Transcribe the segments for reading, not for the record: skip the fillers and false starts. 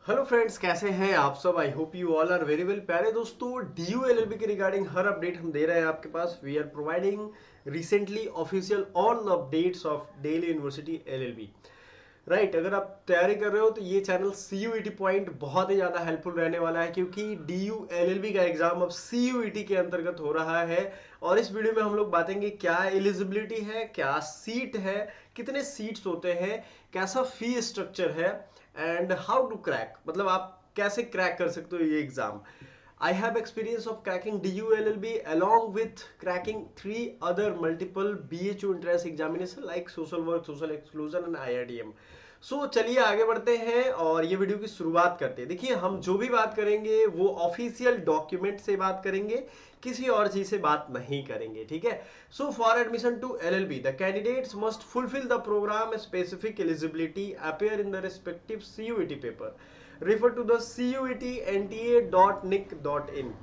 Hello friends, कैसे हैं आप सब। I hope you all are very well. प्यारे दोस्तों, डीयू एलएलबी के रिगार्डिंग हर अपडेट हम दे रहे हैं आपके पास। We are providing recently official all updates of Delhi university LLB. Right, अगर आप तैयारी कर रहे हो तो ये चैनल सीयूईटी पॉइंट बहुत ही ज़्यादा हेल्पफुल रहने वाला है, क्योंकि डीयू एलएलबी का एग्जाम अब सीयूईटी के अंतर्गत हो रहा है। और इस वीडियो में हम लोग बातेंगे क्या एलिजिबिलिटी है, क्या सीट है, कितने सीट्स होते हैं, कैसा फी स्ट्रक्चर है एंड हाउ टू क्रैक, मतलब आप कैसे क्रैक कर सकते हो ये exam. I have experience of cracking DU LLB along with cracking 3 other multiple BHU entrance examination like social work, social exclusion and IRDM. सो चलिए आगे बढ़ते हैं और ये वीडियो की शुरुआत करते हैं। देखिए, हम जो भी बात करेंगे वो ऑफिशियल डॉक्यूमेंट से बात करेंगे, किसी और चीज से बात नहीं करेंगे, ठीक है। So for admission to LLB the candidates must fulfil the programme specific eligibility appear in the respective CUET paper, refer to the cuetnta.nic.in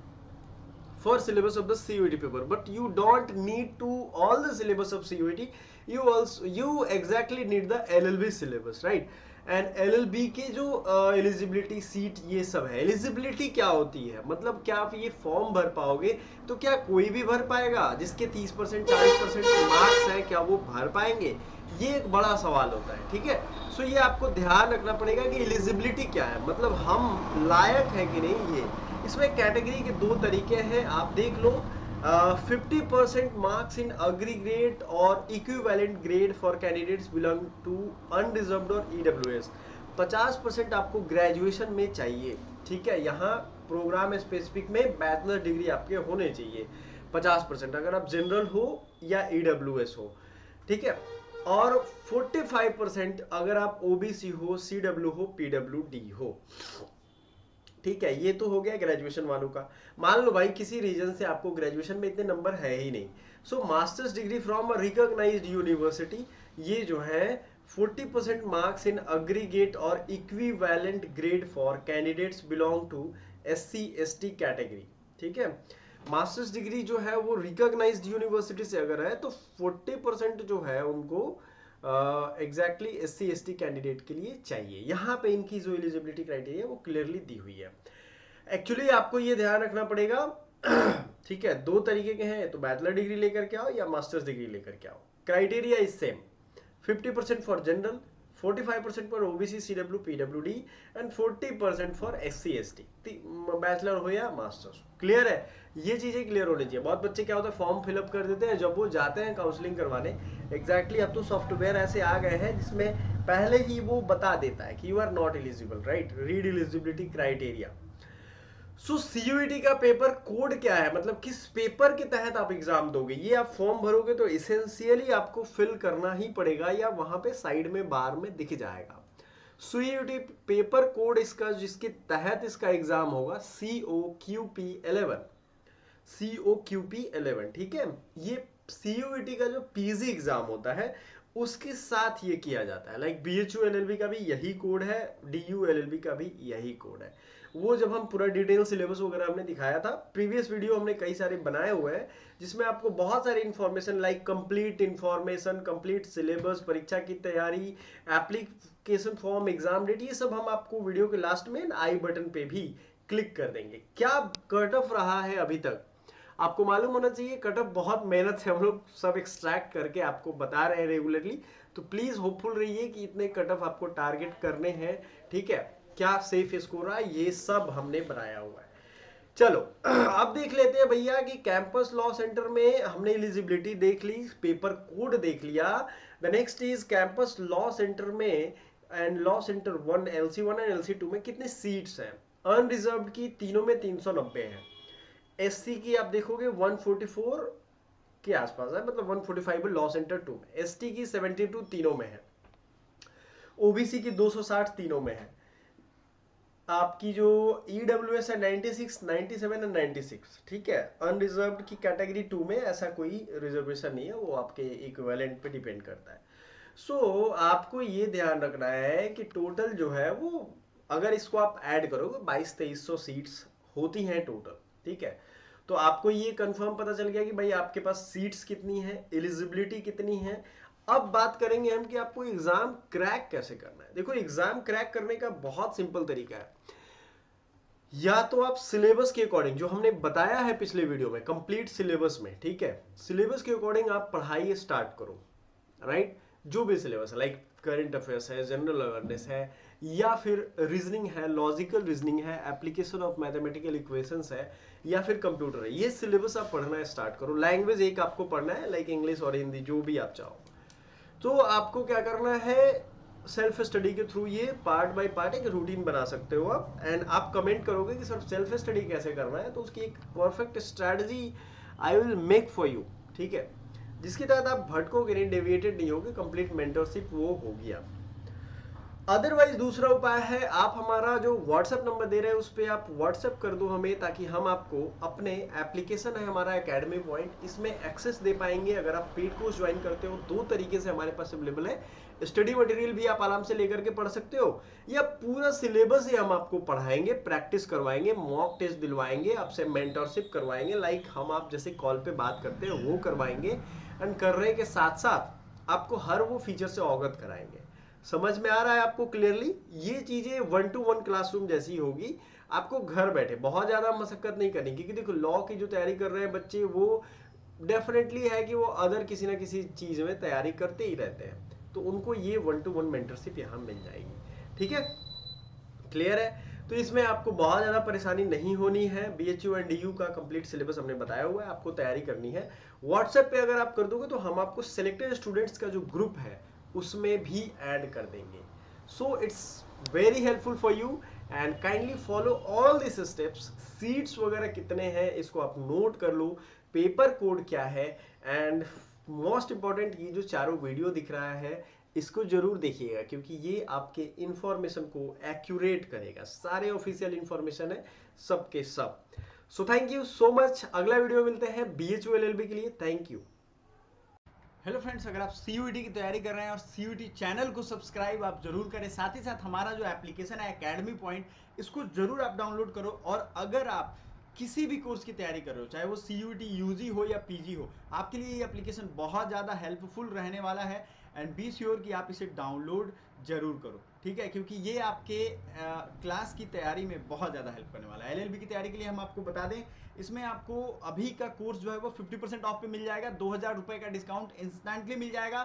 for syllabus of the CUET paper, but you don't need to all the syllabus of CUET. You exactly need the LLB syllabus, right? And LLB के जो eligibility seat ये सब है। Eligibility क्या होती है, मतलब क्या आप ये फॉर्म भर पाओगे, तो क्या कोई भी भर पाएगा जिसके 30% 40% मार्क्स है, क्या वो भर पाएंगे? ये एक बड़ा सवाल होता है, ठीक है। सो ये आपको ध्यान रखना पड़ेगा कि एलिजिबिलिटी क्या है, मतलब हम लायक है कि नहीं। ये इसमें कैटेगरी के 2 तरीके हैं, आप देख लो। 50% मार्क्स इन अग्रीगेट और equivalent grade for candidates belong to unreserved और EWS। 50% आपको ग्रेजुएशन में चाहिए, ठीक है। यहाँ प्रोग्राम स्पेसिफिक में बैचलर डिग्री आपके होने चाहिए 50%, अगर आप जनरल हो या EWS हो, ठीक है। और 45% अगर आप OBC हो, CW हो, PWD हो, ठीक है। ये तो हो गया ग्रेजुएशन वालों का। मान लो भाई किसी रीजन से आपको ग्रेजुएशन में इतने नंबर है ही नहीं, so masters degree from a recognised university, ये जो है 40% मार्क्स इन अग्रीगेट और equivalent grade for candidates belong to SC ST category, ठीक है। मास्टर्स डिग्री जो है वो रिकॉग्नाइज्ड यूनिवर्सिटी से अगर है तो 40% जो है उनको एग्जैक्टली SC ST कैंडिडेट के लिए चाहिए। यहाँ पे इनकी जो एलिजिबिलिटी क्राइटेरिया वो क्लियरली दी हुई है। एक्चुअली आपको ये ध्यान रखना पड़ेगा ठीक है, 2 तरीके के हैं, तो बैचलर डिग्री लेकर के आओ या मास्टर्स डिग्री लेकर के आओ। Criteria is same, 50% for general, 45% for OBC CW PWD and 40% for SC ST, bachelor हो या मास्टर्स। क्लियर है, ये चीजें क्लियर होनी चाहिए। बहुत बच्चे क्या होता है, फॉर्म फिलअप कर देते हैं, जब वो जाते हैं काउंसलिंग करवाने, एग्जैक्टली अब तो सॉफ्टवेयर ऐसे आ गए हैं जिसमें पहले ही वो बता देता है कि you are not eligible, right, read eligibility criteria. So CUET का पेपर कोड क्या है, मतलब किस पेपर के तहत आप एग्जाम दोगे, ये आप फॉर्म भरोगे तो इसेंशियली आपको फिल करना ही पड़ेगा, या वहां पे साइड में बार में दिख जाएगा। CUET पेपर कोड इसका जिसके तहत इसका एग्जाम होगा COQP11, COQP11, ठीक है। ये CUET का जो PG एग्जाम होता है उसके साथ ये किया जाता है। लाइक BHU LLB का भी यही कोड है, DU LLB का भी यही कोड है। वो जब हम पूरा डिटेल सिलेबस वगैरह हमने दिखाया था, प्रीवियस वीडियो हमने कई सारे बनाए हुए हैं जिसमें आपको बहुत सारी information like complete information, complete syllabus, परीक्षा की तैयारी, एप्लीकेशन फॉर्म, एग्जाम डेट, ये सब हम आपको वीडियो के लास्ट में आई बटन पे भी क्लिक कर देंगे। क्या कट ऑफ रहा है अभी तक आपको मालूम होना चाहिए। कट ऑफ बहुत मेहनत से हम लोग सब एक्सट्रैक्ट करके आपको बता रहे हैं रेगुलरली, तो प्लीज होपफुल रहिए कि इतने कट ऑफ आपको टारगेट करने हैं, ठीक है। क्या सेफ स्कोर है ये सब हमने बनाया हुआ है। चलो अब देख लेते हैं भैया कि कैंपस लॉ सेंटर में हमने एलिजिबिलिटी देख ली, पेपर कोड देख लिया। The next is campus law centre में and law centre 1 LC1 and LC2 में कितने सीट्स हैं। अनरिजर्व्ड की तीनों में 390 है, SC की आप देखोगे 144 के आसपास है, मतलब 145 लॉ सेंटर 2 में, ST की 72 तीनों में है, OBC की 260 तीनों में है, आपकी जो EWS है 96, 97 एंड 96, ठीक है। अनरिजर्व्ड की कैटेगरी 2 में ऐसा कोई रिजर्वेशन नहीं है, वो आपके इक्विवेलेंट पे डिपेंड करता है। सो आपको ये ध्यान रखना है कि टोटल जो है वो, अगर इसको आप ऐड करोगे 2200-2300 सीट्स होती हैं टोटल, ठीक है। तो आपको ये कंफर्म पता चल गया कि भाई आपके पास सीट्स कितनी है, एलिजिबिलिटी कितनी है, अब बात करेंगे हम कि आपको एग्जाम क्रैक कैसे करना है। देखो एग्जाम क्रैक करने का बहुत सिंपल तरीका है। या तो आप सिलेबस के अकॉर्डिंग, जो हमने बताया है पिछले वीडियो में, कंप्लीट सिलेबस में, ठीक है, सिलेबस के अकॉर्डिंग आप पढ़ाई स्टार्ट करो, राइट। जो भी सिलेबस है, लाइक करंट अफेयर्स है, जनरल अवेयरनेस है, या फिर रीजनिंग है, लॉजिकल रीजनिंग है, एप्लीकेशन ऑफ मैथमेटिकल इक्वेशंस है, या फिर कंप्यूटर है, ये सिलेबस आप पढ़ना स्टार्ट करो। लैंग्वेज एक आपको पढ़ना है, लाइक इंग्लिश और हिंदी, जो भी आप चाहो। तो आपको क्या करना है, सेल्फ स्टडी के थ्रू ये पार्ट बाय पार्ट एक रूटीन बना सकते हो आप। एंड आप कमेंट करोगे कि सर सेल्फ स्टडी कैसे करना है, तो उसकी एक perfect strategy I will make for you, ठीक है, जिसके तहत आप भटकोगे नहीं, डेविएटेड नहीं होगे, कंप्लीट मेंटरशिप वो होगी आप। अदरवाइज दूसरा उपाय है, आप हमारा जो व्हाट्सएप नंबर दे रहे हैं उस पर आप व्हाट्सएप कर दो हमें, ताकि हम आपको अपने एप्लीकेशन है हमारा एकेडमी पॉइंट, इसमें एक्सेस दे पाएंगे। अगर आप पेड कोर्स ज्वाइन करते हो, दो तरीके से हमारे पास अवेलेबल है। स्टडी मटेरियल भी आप आराम से लेकर के पढ़ सकते हो, या पूरा सिलेबस ही हम आपको पढ़ाएंगे, प्रैक्टिस करवाएंगे, मॉक टेस्ट दिलवाएंगे, आपसे मेंटरशिप करवाएंगे, लाइक हम आप जैसे कॉल पे बात करते हैं वो करवाएंगे। एंड करने के साथ साथ आपको हर वो फीचर से अवगत कराएंगे। समझ में आ रहा है आपको क्लियरली? ये चीजें 1-to-1 क्लासरूम जैसी होगी। आपको घर बैठे बहुत ज्यादा मशक्कत नहीं करनी, क्योंकि देखो लॉ की जो तैयारी कर रहे हैं बच्चे, वो डेफिनेटली है कि वो अदर किसी ना किसी चीज में तैयारी करते ही रहते हैं, तो उनको ये 1-to-1 मेंटरशिप यहाँ मिल जाएगी, ठीक है, क्लियर है। तो इसमें आपको बहुत ज्यादा परेशानी नहीं होनी है। BHU एंड DU का कंप्लीट सिलेबस हमने बताया हुआ है, आपको तैयारी करनी है। व्हाट्सएप पे अगर आप कर दोगे तो हम आपको सिलेक्टेड स्टूडेंट्स का जो ग्रुप है उसमें भी ऐड कर देंगे। So it's very helpful for you, and kindly follow all this steps. Seats वगैरह कितने हैं इसको आप नोट कर लो, पेपर कोड क्या है, एंड मोस्ट इंपॉर्टेंट ये जो चारों वीडियो दिख रहा है इसको जरूर देखिएगा, क्योंकि ये आपके इंफॉर्मेशन को एक्यूरेट करेगा। सारे ऑफिशियल इंफॉर्मेशन है सबके सब। So thank you so much. अगला वीडियो मिलते हैं BHU LLB के लिए। Thank you. हेलो फ्रेंड्स, अगर आप CUET की तैयारी कर रहे हैं और CUET चैनल को सब्सक्राइब आप जरूर करें। साथ ही साथ हमारा जो एप्लीकेशन है एकेडमी पॉइंट, इसको जरूर आप डाउनलोड करो। और अगर आप किसी भी कोर्स की तैयारी कर रहे हो, चाहे वो CUET UG हो या PG हो, आपके लिए ये एप्लीकेशन बहुत ज़्यादा हेल्पफुल रहने वाला है। एंड बी श्योर कि आप इसे डाउनलोड जरूर करो, ठीक है, क्योंकि ये आपके क्लास की तैयारी में बहुत ज़्यादा हेल्प करने वाला है। LLB की तैयारी के लिए हम आपको बता दें, इसमें आपको अभी का कोर्स जो है वो 50% ऑफ पे मिल जाएगा। 2000 रुपए का डिस्काउंट इंस्टेंटली मिल जाएगा।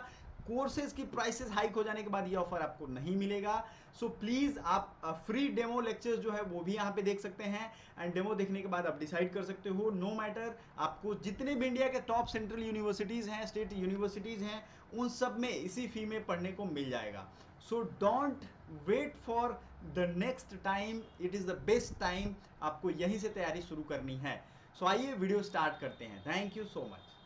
कोर्सेज की प्राइसेस हाइक हो जाने के बाद ये ऑफर आपको नहीं मिलेगा। सो प्लीज आप फ्री डेमो लेक्चर्स जो है वो भी यहाँ पे देख सकते हैं। एंड डेमो देखने के बाद आप डिसाइड कर सकते हो। नो मैटर, आपको जितने भी इंडिया के टॉप सेंट्रल यूनिवर्सिटीज हैं, स्टेट यूनिवर्सिटीज हैं, उन सब में इसी फी में पढ़ने को मिल जाएगा। So don't wait for the next time, it is the best time. आपको यहीं से तैयारी शुरू करनी है। सो आइए वीडियो स्टार्ट करते हैं। Thank you so much.